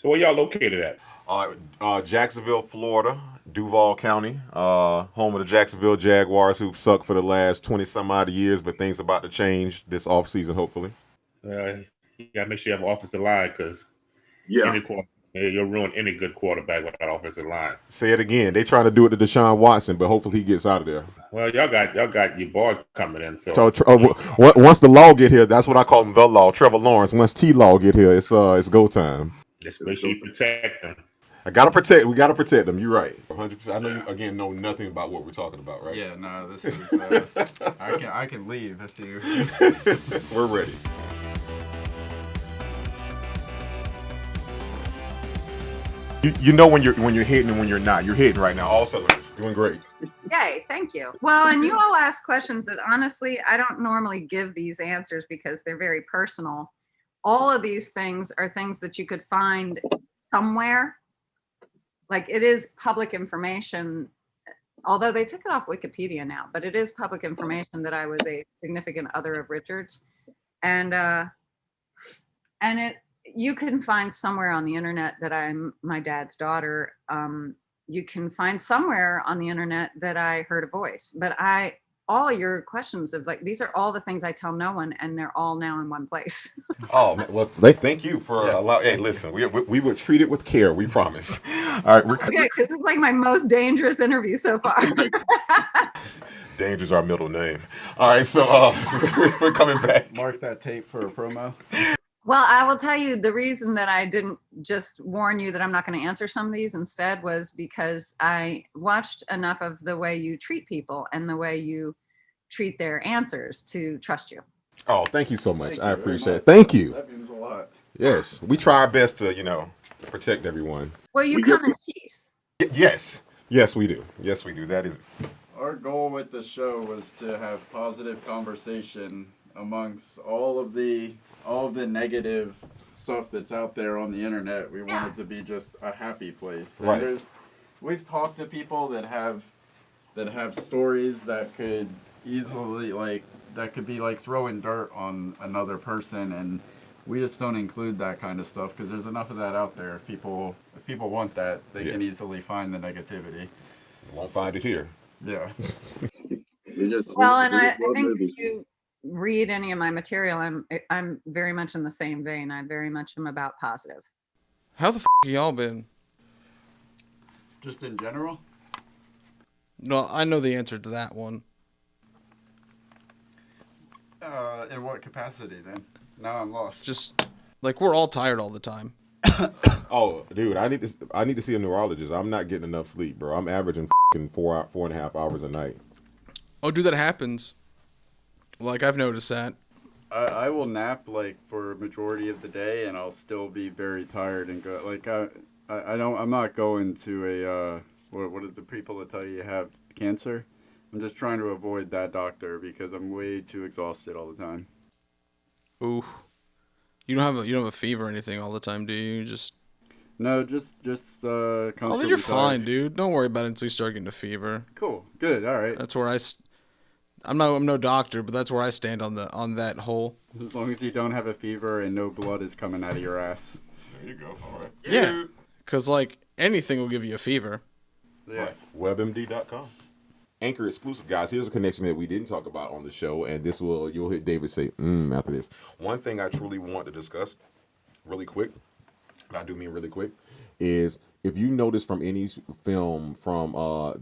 So where y'all located at? Jacksonville, Florida, Duval County, home of the Jacksonville Jaguars, who've sucked for the last 20 some odd years, but things about to change this offseason, hopefully. You gotta make sure you have an offensive line because Yeah. you'll ruin any good quarterback with that offensive line. Say it again. They trying to do it to Deshaun Watson, but hopefully he gets out of there. Well, y'all got your boy coming in, so Once the law get here, that's what I call him, the law. Trevor Lawrence. Once T Law get here, it's go time. just make sure you protect them. We gotta protect them. You're right. 100%. I know you again know nothing about what we're talking about, right? Yeah, no, this is. I can leave if you. We're ready. You know when you're hitting and when you're not. You're hitting right now. All cylinders. Doing great. Yay, thank you. Well, and you all ask questions that honestly, I don't normally give these answers because they're very personal. All of these things are things that you could find somewhere. Like it is public information, although they took it off Wikipedia now, but it is public information that I was a significant other of Richard's. And you can find somewhere on the internet that I'm my dad's daughter. You can find somewhere on the internet that I heard a voice, but all your questions of like, these are all the things I tell no one, and they're all now in one place. Oh, man, well, thank you for allowing. Hey, listen, we would treat it with care. We promise. All right, Okay, this is like my most dangerous interview so far. Danger's our middle name. All right, so we're coming back. Mark that tape for a promo. Well, I will tell you the reason that I didn't just warn you that I'm not going to answer some of these instead was because I watched enough of the way you treat people and the way you treat their answers to trust you. Oh, thank you so much. I appreciate it. Thank you. That means a lot. Yes, we try our best to, protect everyone. Well, you come in peace. Yes, we do. Yes, we do. That is. Our goal with the show was to have positive conversation amongst all of the negative stuff that's out there on the internet. We want it to be just a happy place. And right. We've talked to people that have stories that could easily that could be like throwing dirt on another person, and we just don't include that kind of stuff because there's enough of that out there. If people want that, they can easily find the negativity. Won't find it here. Yeah. I think if you read any of my material, I'm very much in the same vein. I very much am about positive. How the y'all been? Just in general? No, I know the answer to that one. In what capacity then? Now I'm lost. Just like we're all tired all the time. Oh, dude, I need to see a neurologist. I'm not getting enough sleep, bro. I'm averaging 4.5 hours a night. Oh, dude, that happens. Like I've noticed that. I will nap like for a majority of the day, and I'll still be very tired and go like I'm not going to a what are the people that tell you have cancer? I'm just trying to avoid that doctor because I'm way too exhausted all the time. Ooh. You don't have a fever or anything all the time, do you? No, just constantly. Oh, then you're fine, tired. Dude. Don't worry about it until you start getting a fever. Cool. Good. All right. That's where I'm no doctor, but that's where I stand on that whole. As long as you don't have a fever and no blood is coming out of your ass. There you go. All right. Yeah. Cuz like anything will give you a fever. Yeah. Right. WebMD.com. Anchor exclusive, guys. Here's a connection that we didn't talk about on the show, and you'll hear David say, after this. One thing I truly want to discuss really quick, and I do mean really quick, is if you notice from any film from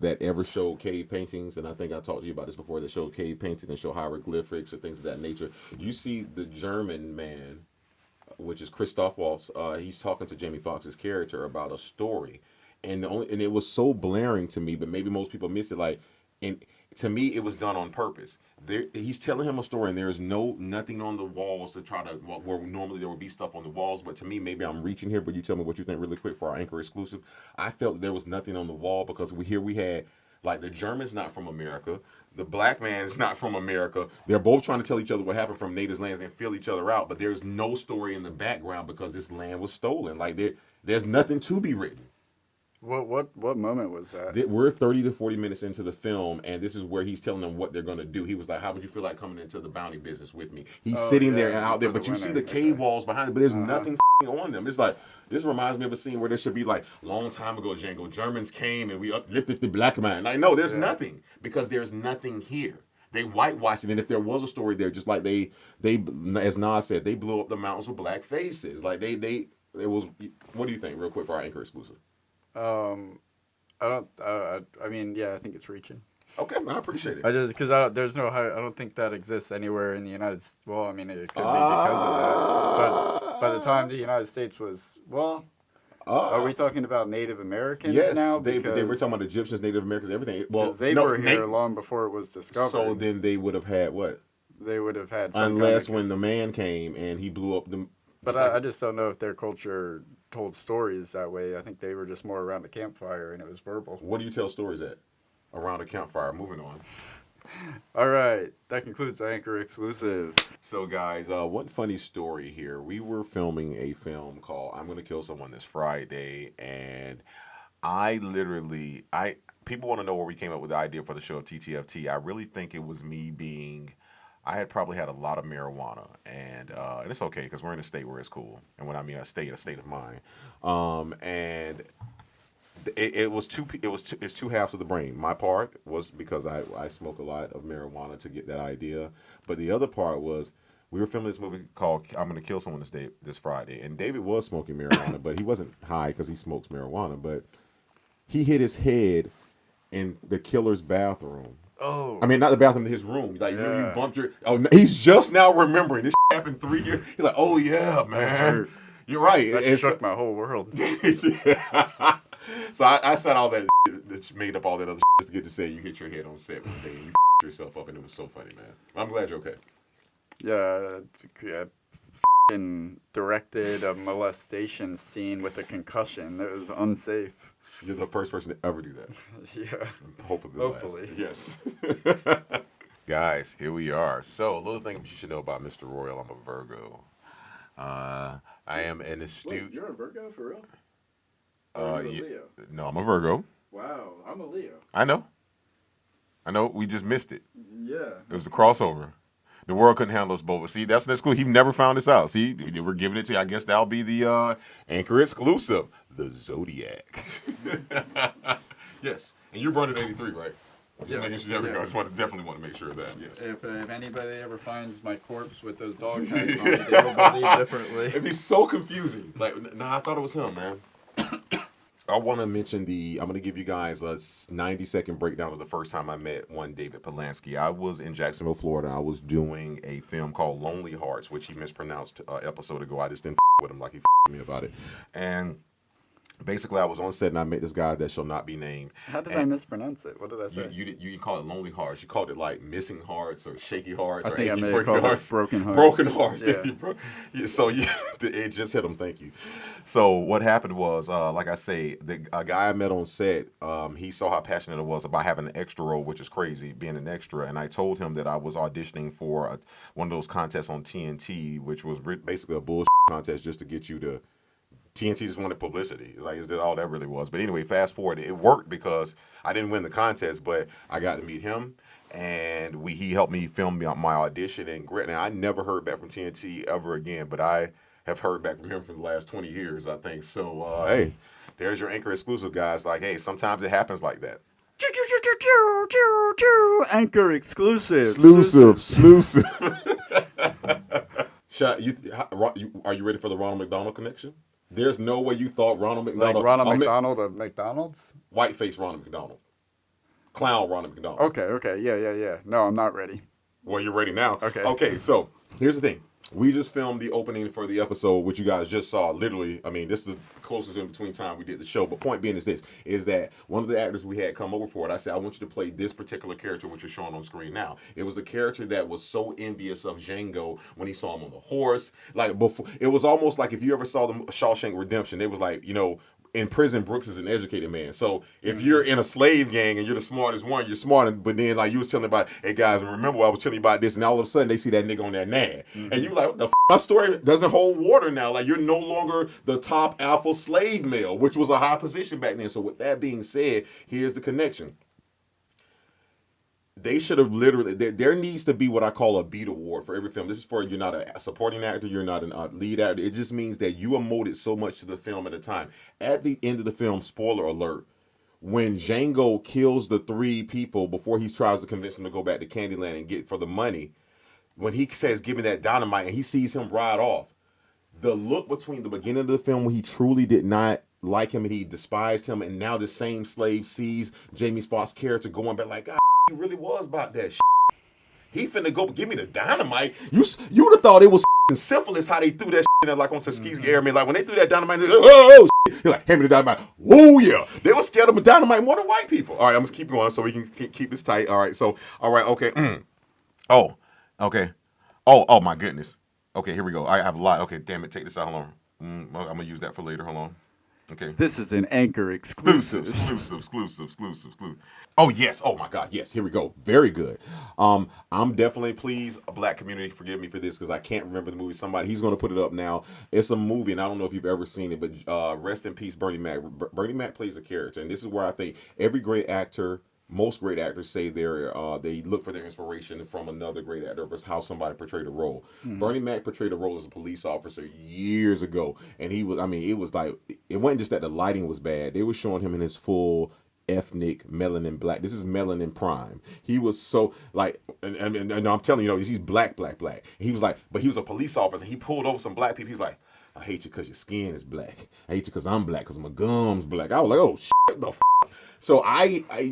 that ever showed cave paintings, and I think I talked to you about this before, that show cave paintings and show hieroglyphics or things of that nature, you see the German man, which is Christoph Waltz, he's talking to Jamie Foxx's character about a story, and it was so blaring to me, but maybe most people miss it, and to me, it was done on purpose. He's telling him a story, and there is nothing on the walls to try to, where normally there would be stuff on the walls. But to me, maybe I'm reaching here, but you tell me what you think really quick for our Anchor exclusive. I felt there was nothing on the wall because we had, like, the German's not from America. The black man's not from America. They're both trying to tell each other what happened from natives' lands and fill each other out. But there's no story in the background because this land was stolen. Like, there's nothing to be written. What moment was that? We're 30 to 40 minutes into the film, and this is where he's telling them what they're going to do. He was like, how would you feel like coming into the bounty business with me? He's sitting there and out there, but you see the cave walls behind it, but there's nothing on them. It's like, this reminds me of a scene where there should be like, long time ago, Django, Germans came and we uplifted the black man. Like, no, there's nothing, because there's nothing here. They whitewashed it, and if there was a story there, just like they as Nas said, they blew up the mountains with black faces. Like it was. What do you think, real quick, for our Anchor exclusive? I mean, yeah, I think it's reaching. Okay, I appreciate it. I don't think that exists anywhere in the United States. Well, I mean, it could be because of that. But by the time the United States was, are we talking about Native Americans now? They were talking about Egyptians, Native Americans, everything. Well, they were here long before it was discovered. So then they would have had what? They would have had unless when the man came and he blew up the. But I just don't know if their culture told stories that way. I think they were just more around the campfire and it was verbal. What do you tell stories at? Around a campfire. Moving on. All right, that concludes our Anchor exclusive. So, guys, one funny story here. We were filming a film called "I'm Gonna Kill Someone" this Friday, and people want to know where we came up with the idea for the show of TTFT. I really think it was me I had probably had a lot of marijuana, and it's okay because we're in a state where it's cool. And when I mean a state of mind, and. It's two halves of the brain. My part was because I smoke a lot of marijuana to get that idea, but the other part was we were filming this movie called "I'm Gonna Kill Someone" this Friday, and David was smoking marijuana, but he wasn't high because he smokes marijuana. But he hit his head in the killer's bathroom. Oh, I mean, not the bathroom, his room. Like, remember you bumped your. Oh, he's just now remembering this happened 3 years. He's like, oh yeah, man, you're right. That shook my whole world. So I said all that that made up all that other just to get to say you hit your head on set one day and you yourself up, and it was so funny, man. I'm glad you're okay. Yeah, directed a molestation scene with a concussion. That was unsafe. You're the first person to ever do that. Yeah. Hopefully. Yes. Guys, here we are. So, a little thing you should know about Mr. Royal. I'm a Virgo. I am an astute. Wait, you're a Virgo for real? Leo? No, I'm a Virgo. Wow, I'm a Leo. I know. We just missed it. Yeah. It was a crossover. The world couldn't handle us both. See, that's cool. He never found this out. See, we're giving it to you. I guess that'll be the Anchor exclusive, the Zodiac. Yes, and you're born in '83, right? Just making sure. There we go. I just definitely want to make sure of that. Yes. If anybody ever finds my corpse with those dog tags on it, they will believe differently. It'd be so confusing. Like, nah, I thought it was him, man. I want to mention I'm going to give you guys a 90-second breakdown of the first time I met one David Polanski. I was in Jacksonville, Florida. I was doing a film called Lonely Hearts, which he mispronounced an episode ago. I just didn't with him like he me about it. And basically, I was on set and I met this guy that shall not be named. How did I mispronounce it? What did I say? You call it Lonely Hearts. You called it like Missing Hearts or Shaky Hearts or think I Achy may have Broken called Hearts. it Broken Hearts. Broken Hearts. Yeah. So it just hit him. Thank you. So what happened was, like I say, a guy I met on set, he saw how passionate I was about having an extra role, which is crazy, being an extra. And I told him that I was auditioning for one of those contests on TNT, which was basically a bullshit contest just to get you to. TNT just wanted publicity. Like, is that all that really was? But anyway, fast forward, it worked because I didn't win the contest, but I got to meet him, and he helped me film my audition. And now I never heard back from TNT ever again, but I have heard back from him for the last 20 years, I think. So, hey, there's your Anchor exclusive, guys. Like, hey, sometimes it happens like that. Anchor exclusive. Exclusive. Are you ready for the Ronald McDonald connection? There's no way you thought Ronald McDonald. Like Ronald McDonald of McDonald's? Whiteface Ronald McDonald. Clown Ronald McDonald. Okay. Yeah. No, I'm not ready. Well, you're ready now. Okay, so here's the thing. We just filmed the opening for the episode, which you guys just saw. Literally, I mean, this is the closest in between time we did the show. But point being is that one of the actors we had come over for it, I said, I want you to play this particular character, which is shown on screen now. It was the character that was so envious of Django when he saw him on the horse. Like, before, it was almost like if you ever saw the Shawshank Redemption, it was like, in prison, Brooks is an educated man. So if you're in a slave gang and you're the smartest one, you're smart. But then, like you was telling about, hey guys, remember I was telling you about this, and all of a sudden they see that nigga on that nag, and you like, what the f? My story doesn't hold water now. Like, you're no longer the top alpha slave male, which was a high position back then. So with that being said, here's the connection. They should have literally. There needs to be what I call a beat award for every film. This is for you're not a supporting actor, you're not a lead actor. It just means that you emoted so much to the film at a time. At the end of the film, spoiler alert, when Django kills the 3 people before he tries to convince them to go back to Candyland and get for the money, when he says, "Give me that dynamite," and he sees him ride off, the look between the beginning of the film when he truly did not like him and he despised him, and now the same slave sees Jamie Foxx's character going back like, God, he really was about that shit. He finna go give me the dynamite. You would have thought it was syphilis how they threw that shit in there, like on Tuskegee Airmen. Like when they threw that dynamite, they like, oh shit. You're like, hand me the dynamite. Oh yeah. They were scared of a dynamite more than white people. All right, I'm gonna keep going so we can keep this tight. All right, so all right, okay. Oh, okay. Oh my goodness. Okay, here we go. I have a lot. Okay, damn it, take this out. Hold on. I'm gonna use that for later. Hold on. Okay. This is an Anchor exclusive. Exclusive. Oh yes. Oh my God. Yes. Here we go. Very good. I'm definitely pleased. Black community, forgive me for this because I can't remember the movie. He's going to put it up now. It's a movie, and I don't know if you've ever seen it, but rest in peace, Bernie Mac. Bernie Mac plays a character, and this is where I think every great actor. Most great actors say they look for their inspiration from another great actor versus how somebody portrayed a role. Bernie Mac portrayed a role as a police officer years ago, and it was like, it wasn't just that the lighting was bad. They were showing him in his full ethnic melanin black. This is melanin prime. He was so like, and I'm telling you, he's black. And he was like, but he was a police officer. And he pulled over some black people. He's like, I hate you because your skin is black. I hate you because I'm black because my gum's black. I was like, oh shit, the f. So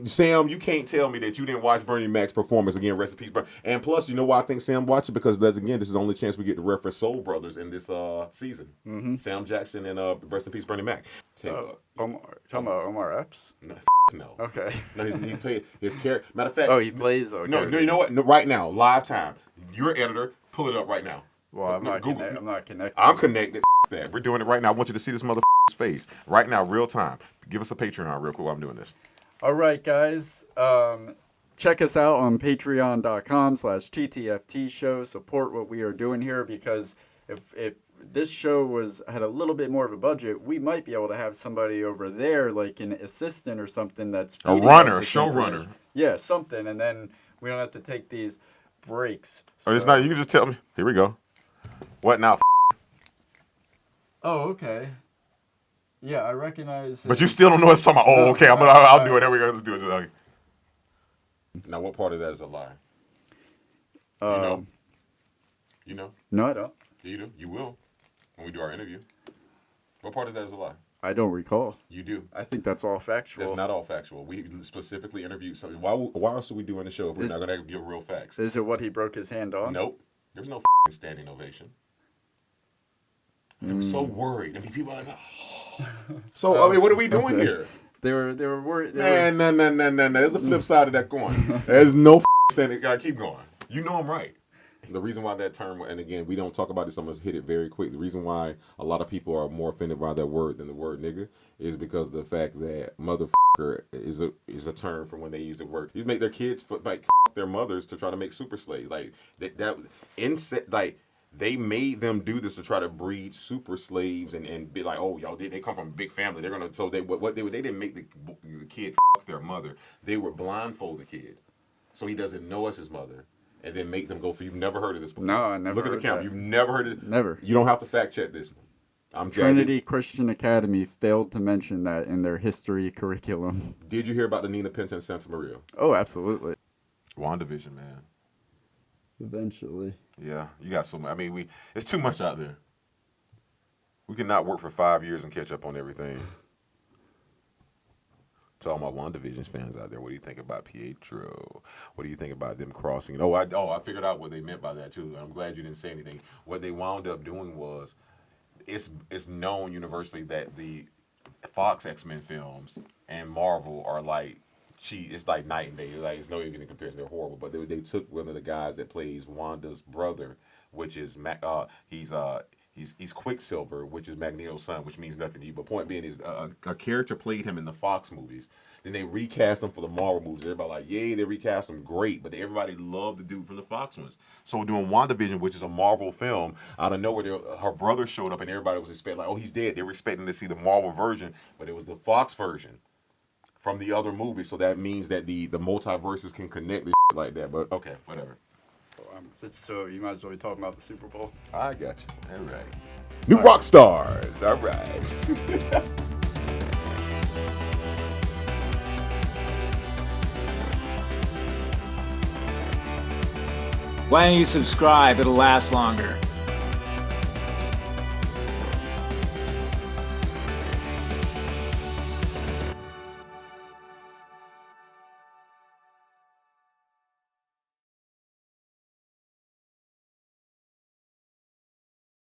Sam, you can't tell me that you didn't watch Bernie Mac's performance again. Rest in peace, Bernie. And plus, you know why I think Sam watched it? Because this is the only chance we get to reference Soul Brothers in this season. Sam Jackson and rest in peace, Bernie Mac. Talking about Omar Epps? No. Okay. No, he played his character. Matter of fact. Oh, he plays. Okay. No, you know what? No, right now, live time. Your editor, pull it up right now. Well, I'm not connected. I'm connected. That we're doing it right now. I want you to see this motherfucker's face right now, real time. Give us a Patreon real quick while I'm doing this. All right, guys. Check us out on patreon.com/TTFT show. Support what we are doing here, because if this show had a little bit more of a budget, we might be able to have somebody over there, like an assistant or something that's a runner, a showrunner. Yeah, something, and then we don't have to take these breaks. So. It's not. You can just tell me. Here we go. What now? Oh, okay. Yeah, I recognize. But you still don't know what it's talking about. Oh, okay. I'll do it. There we go. Let's do it. Okay. Now, what part of that is a lie? You know? No, I don't. You do. You will when we do our interview. What part of that is a lie? I don't recall. You do. I think that's all factual. That's not all factual. We specifically interviewed something. Why else are we doing the show if we're not going to give real facts? Is it what he broke his hand on? Nope. There's no standing ovation. They were so worried. I mean, people are like, oh. So, I mean, what are we doing here? They were worried. No. There's a flip side of that coin. There's no standing. Gotta keep going. You know I'm right. The reason why that term, and again, we don't talk about this, I'm going to hit it very quick. The reason why a lot of people are more offended by that word than the word nigga is because of the fact that motherfucker is a term for when they use the word. You make their kids like their mothers to try to make super slaves. Like they made them do this to try to breed super slaves and be like, oh, y'all, they come from a big family. They're gonna. So they didn't make the kid their mother. They were blindfold the kid, so he doesn't know it's his mother, and then make them go for. You've never heard of this before. No, I never. Look at the camera. You've never heard it. Never. You don't have to fact check this. Trinity Christian Academy failed to mention that in their history curriculum. Did you hear about the Nina Pinta and Santa Maria? Oh, absolutely. WandaVision, man. Eventually. Yeah, you got so much. I mean, it's too much out there. We cannot work for 5 years and catch up on everything. To all my WandaVision fans out there, what do you think about Pietro? What do you think about them crossing? I figured out what they meant by that too. I'm glad you didn't say anything. What they wound up doing was, it's known universally that the Fox X-Men films and Marvel are like, it's like night and day. Like, it's no even in comparison. They're horrible. But they took one of the guys that plays Wanda's brother, which is he's Quicksilver, which is Magneto's son, which means nothing to you. But point being is a character played him in the Fox movies. Then they recast him for the Marvel movies. Everybody like, yay, they recast him, great. But everybody loved the dude from the Fox ones. So doing WandaVision, which is a Marvel film, out of nowhere, her brother showed up and everybody was expecting, like, oh, he's dead. They were expecting to see the Marvel version, but it was the Fox version from the other movies. So that means that the multiverses can connect. like that. But okay, whatever. So you might as well be talking about the Super Bowl. I got you. All right. New rock stars. All right. Why don't you subscribe? It'll last longer.